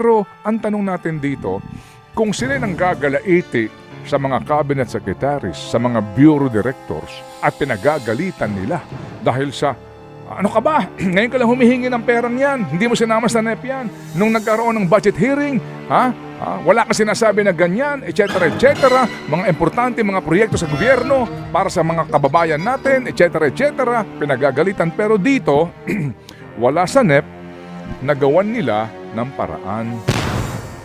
Pero ang tanong natin dito, kung sila nang gagalaiti sa mga cabinet secretaries, sa mga bureau directors at pinagagalitan nila dahil sa ano ka ba? Ngayon ka lang humihingi ng perang yan. Hindi mo sinama sa NEP yan. Nung nagkaroon ng budget hearing, wala ka sinasabi na ganyan, etc. etc. Mga importante, mga proyekto sa gobyerno para sa mga kababayan natin, etc. etc. Pinagagalitan. Pero dito, wala sa NEP, nagawan nila ng paraan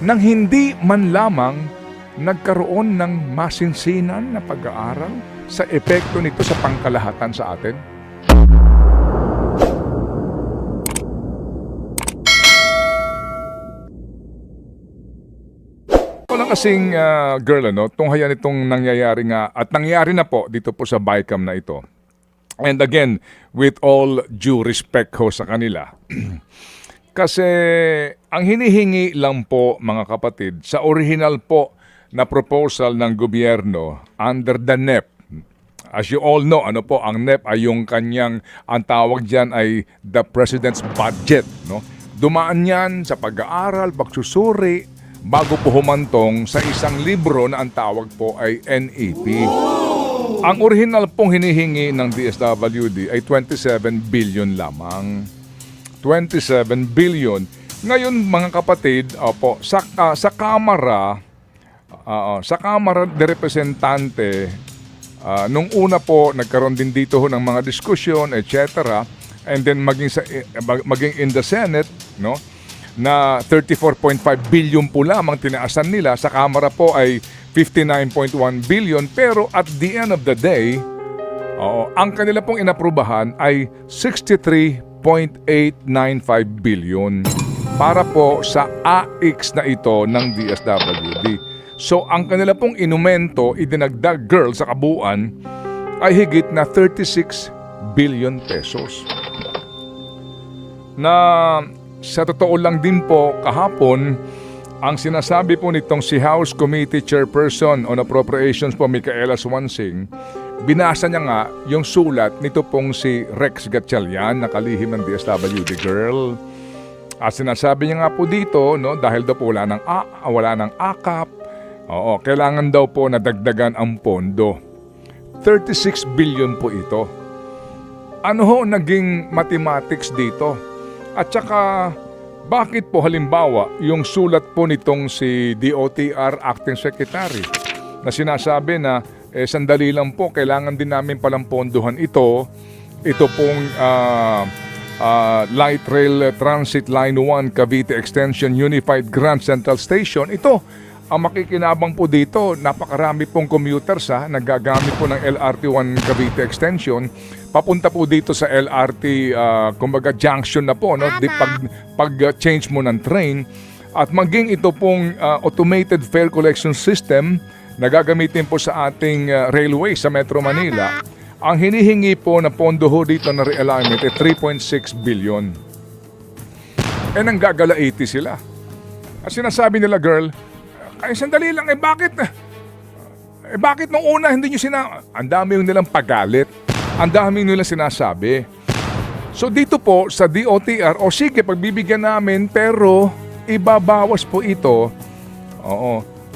nang hindi man lamang nagkaroon ng masinsinan na pag-aaral sa epekto nito sa pangkalahatan sa atin. Wala kasing girl, tunghayan itong nangyayari nga at nangyari na po dito po sa BICAM na ito. And again, with all due respect ho sa kanila, kasi ang hinihingi lang po mga kapatid sa original po na proposal ng gobyerno under the NEP. As you all know, ano po, ang NEP ay yung kanyang, ang tawag dyan ay the President's Budget. No? Dumaan yan sa pag-aaral, pagsusuri, bago po humantong sa isang libro na ang tawag po ay NEP. Ang original pong hinihingi ng DSWD ay 27 billion lamang. 27 billion. Ngayon mga kapatid, sa Kamara de Representante, nung una po nagkaroon din dito ng mga diskusyon, etc. And then maging in the Senate, no? Na 34.5 billion po lamang tinaasan nila. Sa Kamara po ay 59.1 billion. Pero at the end of the day, ang kanila pong inaprubahan ay 63.895 billion para po sa AIX na ito ng DSWD. So ang kanila pong inumento, idinagdag girl sa kabuuan ay higit na 36 billion pesos. Na sa totoo lang din po, kahapon, ang sinasabi po nitong si House Committee Chairperson on Appropriations po, Micaela Swansing, binasa niya nga yung sulat nito pong si Rex Gatchalian, nakalihim ng DSWD girl. At sinasabi niya nga po dito, no, dahil daw po wala ng AKAP, kailangan daw po nadagdagan ang pondo. 36 billion po ito. Ano ho naging mathematics dito? At saka, bakit po halimbawa yung sulat po nitong si DOTR Acting Secretary na sinasabi na sandali lang po, kailangan din namin palang pondohan ito pong Light Rail Transit Line 1 Cavite Extension Unified Grand Central Station. Ito, ang makikinabang po dito, napakarami pong commuters nagagamit po ng LRT1 Cavite Extension. Papunta po dito sa LRT, kumbaga junction na po, no? Pag-change mo ng train. At maging ito pong automated fare collection system na gagamitin po sa ating railway sa Metro Manila. Ang hinihingi po na pondo ho dito na realignment ay 3.6 billion. Nang gagalaiti sila. At sinasabi nila, girl, ay sandali lang, bakit nung una hindi nyo ang dami yung nilang pagalit. Ang dami nilang sinasabi. So dito po sa DOTR, sige, pagbibigyan namin pero ibabawas po ito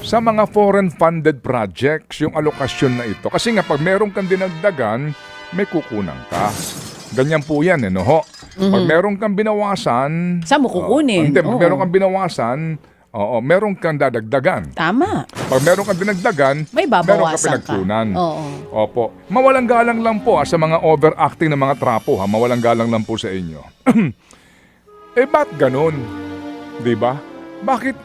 sa mga foreign funded projects, yung alokasyon na ito. Kasi nga pag meron kang dinagdagan, may kukunan ka. Ganyan po yan, no ho? Pag meron kang binawasan, saan mo kukunin? Pag meron kang binawasan, meron kang dadagdagan. Tama. Pag meron kang dinagdagan, may meron kang babawasan pinagkunan. ka. Oo. Opo. Mawalang galang lang po sa mga overacting na mga trapo. Mawalang galang lang po sa inyo. Ba't ganun? Diba? Bakit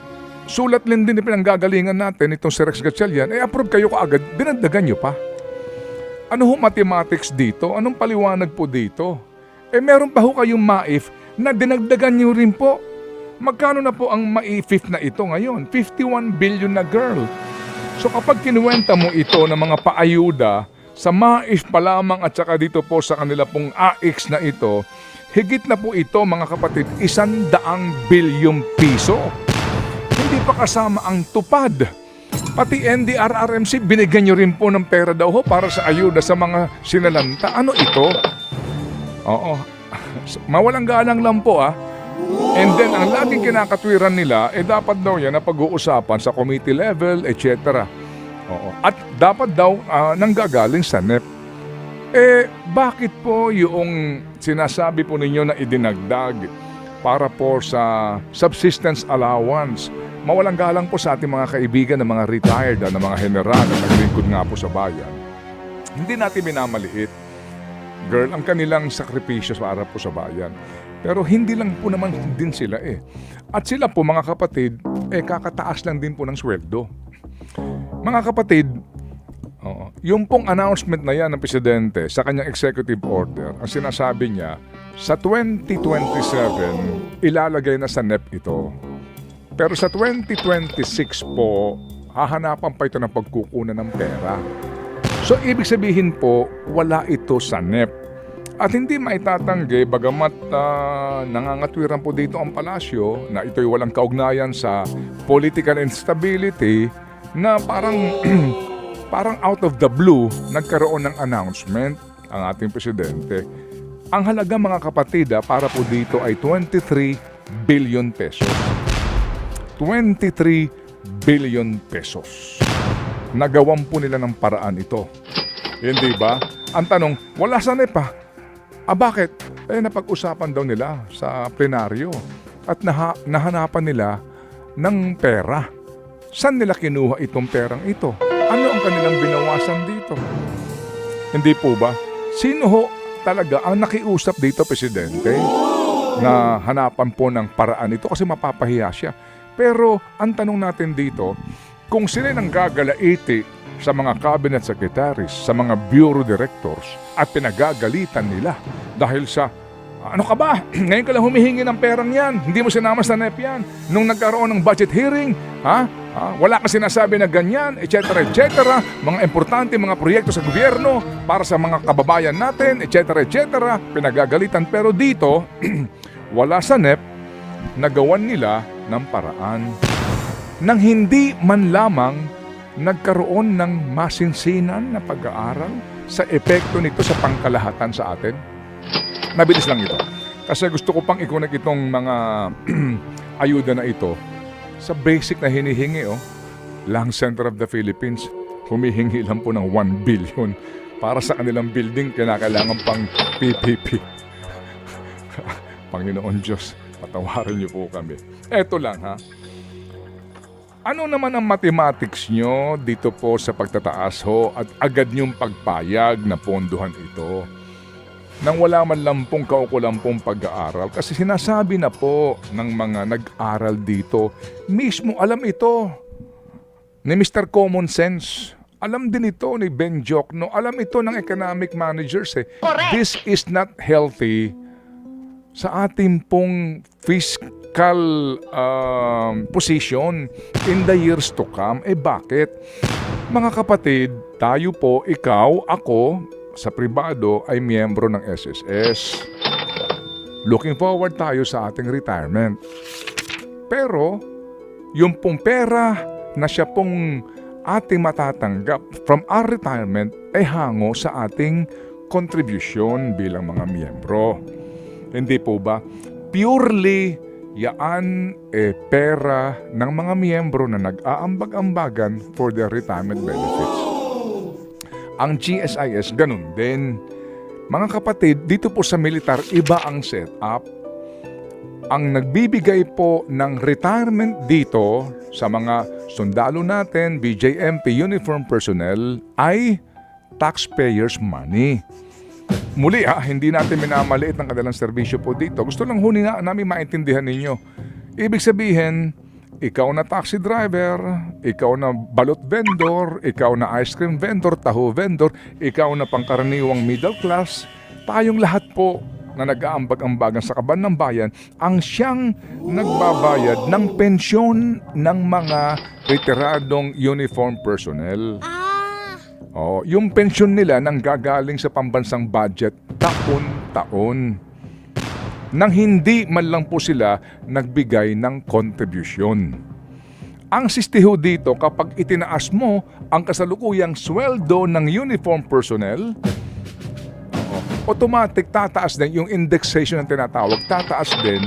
sulat din pinanggagalingan natin itong si Rex Gatchalian, approve kayo kaagad, dinagdagan nyo pa? Ano ho mathematics dito? Anong paliwanag po dito? Meron pa ho kayong MAIF na dinagdagan nyo rin po. Magkano na po ang MAIF na ito ngayon? 51 billion na, girl. So kapag kinuwenta mo ito ng mga paayuda sa MAIF pa lamang at saka dito po sa kanila pong AIX na ito, higit na po ito mga kapatid, 100 bilyong piso. Hindi pa kasama ang tupad. Pati NDRRMC, binigyan nyo rin po ng pera daw ho para sa ayuda sa mga sinalanta. Ano ito? Mawalang galang lang po And then, ang laging kinakatwiran nila, dapat daw yan na pag-uusapan sa committee level, etc. Oo. At dapat daw nanggagaling sa NEP. Bakit po yung sinasabi po ninyo na idinagdag para po sa subsistence allowance? Mawalang galang po sa ating mga kaibigan na mga retired na mga general na naglingkod nga po sa bayan. Hindi natin minamaliit. Girl, ang kanilang sakripisyo para po sa bayan. Pero hindi lang po naman din sila At sila po mga kapatid, kakataas lang din po ng sweldo. Mga kapatid, yung pong announcement na yan ng Presidente sa kanyang executive order, ang sinasabi niya, sa 2027, ilalagay na sa NEP ito. Pero sa 2026 po, hahanapan pa ito ng pagkukunan ng pera. So, ibig sabihin po, wala ito sa NEP. At hindi maitatanggi, bagamat nangangatwiran po dito ang palasyo na ito'y walang kaugnayan sa political instability na parang out of the blue, nagkaroon ng announcement ang ating presidente. Ang halaga mga kapatid para po dito ay 23 billion pesos. 23 billion pesos. Nagawan po nila ng paraan ito. Hindi ba? Ang tanong, wala sa NEP bakit? Napag-usapan daw nila sa plenaryo at nahanapan nila ng pera. Saan nila kinuha itong perang ito? Ano ang kanilang binawasan dito? Hindi po ba? Sino ho talaga ang nakiusap dito, Presidente, na hanapan po ng paraan ito kasi mapapahiya siya? Pero ang tanong natin dito, kung sila nang gagalaiti sa mga cabinet secretaries, sa mga bureau directors at pinagagalitan nila dahil sa ano ka ba? Ngayon ka lang humihingi ng perang yan. Hindi mo sinama sa NEP yan. Nung nagkaroon ng budget hearing, wala ka sinasabi na ganyan, etc. etc. Mga importante, mga proyekto sa gobyerno para sa mga kababayan natin, etc. etc. Pinagagalitan. Pero dito, wala sa NEP, nagawan nila ng paraan. Nang hindi man lamang nagkaroon ng masinsinan na pag-aaral sa epekto nito sa pangkalahatan sa atin. Mabilis lang ito. Kasi gusto ko pang ikunik itong mga ayuda na ito sa basic na hinihingi. Lang Center of the Philippines, humihingi lang po ng 1 billion para sa kanilang building, kinakailangan pang PPP. Panginoon Diyos, patawarin niyo po kami. Eto lang Ano naman ang mathematics nyo dito po sa pagtataas at agad nyong pagpayag na ponduhan ito? Nang wala man lang pong kaukulampong pag-aaral kasi sinasabi na po ng mga nag-aral dito, mismo alam ito ni Mr. Common Sense. Alam din ito ni Ben Jokno. Alam ito ng economic managers. Correct. This is not healthy sa ating pong fiscal position in the years to come. Bakit? Mga kapatid, tayo po, ikaw, ako, sa pribado ay miyembro ng SSS. Looking forward tayo sa ating retirement. Pero, yung pong pera na siya pong ating matatanggap from our retirement ay hango sa ating contribution bilang mga miyembro. Hindi po ba? Purely yaan pera ng mga miyembro na nag-aambag-ambagan for their retirement benefits. Ang GSIS, ganun din. Mga kapatid, dito po sa militar, iba ang setup. Ang nagbibigay po ng retirement dito sa mga sundalo natin, BJMP, uniform personnel, ay taxpayers' money. Muli hindi natin minamaliit ang kanilang serbisyo po dito. Gusto lang namin maintindihan ninyo. Ibig sabihin, ikaw na taxi driver, ikaw na balot vendor, ikaw na ice cream vendor, taho vendor, ikaw na pangkaraniwang middle class, tayong lahat po na nag-aambag-ambagan sa kaban ng bayan ang siyang nagbabayad ng pensyon ng mga retiradong uniform personnel. Yung pensyon nila nang gagaling sa pambansang budget taon-taon. Nang hindi man lang po sila nagbigay ng kontribusyon. Ang sistiho dito, kapag itinaas mo ang kasalukuyang sweldo ng uniform personnel, automatic tataas din yung indexation na tinatawag, tataas din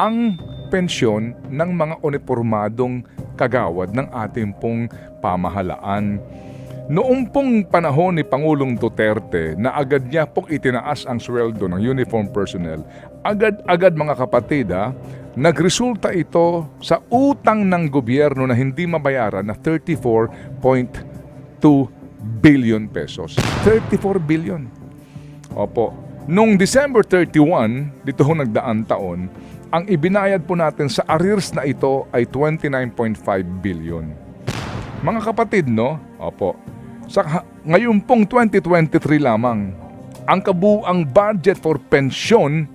ang pensyon ng mga unipormadong kagawad ng ating pong pamahalaan. Noong pong panahon ni Pangulong Duterte na agad niya pong itinaas ang sweldo ng uniform personnel, agad-agad mga kapatid nagresulta ito sa utang ng gobyerno na hindi mabayaran na 34.2 billion pesos. 34 billion. Opo. Noong December 31, dito ho nagdaang taon, ang ibinayad po natin sa arrears na ito ay 29.5 billion. Mga kapatid, no? Opo. Ngayon pong 2023 lamang, ang kabuang budget for pensyon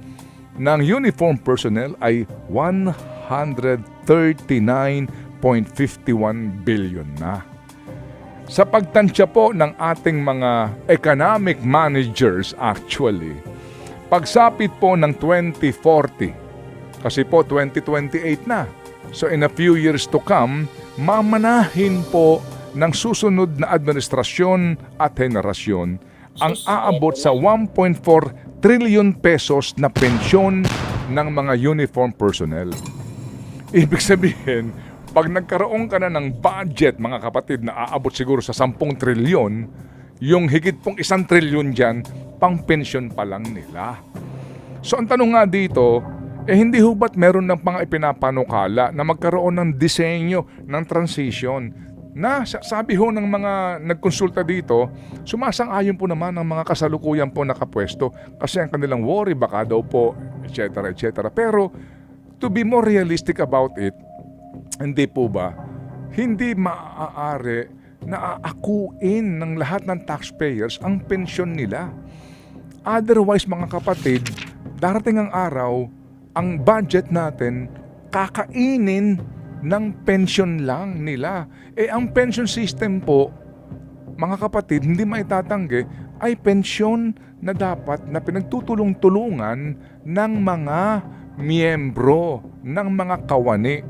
ng uniform personnel ay 139.51 billion na. Sa pagtansya po ng ating mga economic managers actually, pagsapit po ng 2040, kasi po 2028 na, so in a few years to come, mamanahin po ng susunod na administrasyon at henerasyon ang aabot sa 1.4 trillion pesos na pensyon ng mga uniform personnel. Ibig sabihin, pag nagkaroon ka na ng budget, mga kapatid, na aabot siguro sa 10 trilyon, yung higit pong 1 trilyon dyan, pang pensyon pa lang nila. So ang tanong nga dito, hindi ho ba't meron ng pang ipinapanukala na magkaroon ng disenyo ng transition? Na sabi ho ng mga nagkonsulta dito, sumasang-ayon po naman ang mga kasalukuyan po nakapwesto kasi ang kanilang worry baka daw po, etc. etc. Pero to be more realistic about it, hindi po ba, hindi maaari na aakuin ng lahat ng taxpayers ang pensyon nila. Otherwise mga kapatid, darating ang araw, ang budget natin kakainin ng pension lang nila. Ang pension system po, mga kapatid, hindi maitatanggi, ay pensyon na dapat na pinagtutulong-tulungan ng mga miyembro, ng mga kawani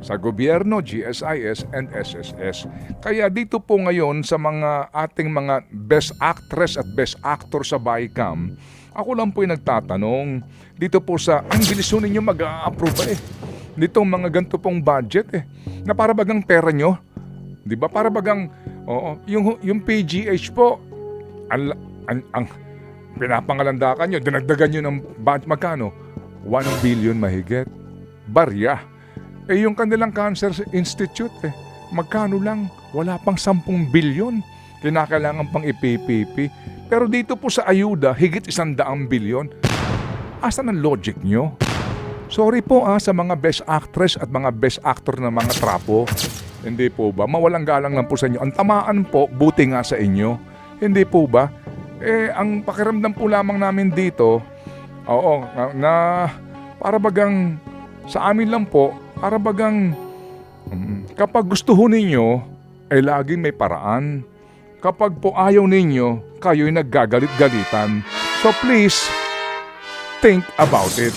sa gobyerno, GSIS and SSS. Kaya dito po ngayon sa mga ating mga best actress at best actor sa BICAM, ako lang po yung nagtatanong, dito po sa, ang bilis ho ninyo mag-a-approve nitong mga ganito pong budget na para bagang pera nyo. Di ba? Para bagang, yung PGH po, ang pinapangalandakan nyo, dinagdagan nyo ng budget, magkano? 1 billion mahigit. Barya. Yung kanilang Cancer Institute, magkano lang? Wala pang 10 billion. Kinakailangan pang ipipipi. Pero dito po sa ayuda, higit 100 billion. Asan ang logic nyo? Sorry po sa mga best actress at mga best actor na mga trapo. Hindi po ba? Mawalang galang lang po sa inyo. Ang tamaan po, buti nga sa inyo. Hindi po ba? Ang pakiramdam po lamang namin dito, na para bagang sa amin lang po, para bagang kapag gusto ho ninyo, laging may paraan. Kapag po ayaw ninyo, kayo'y naggagalit-galitan. So please, think about it.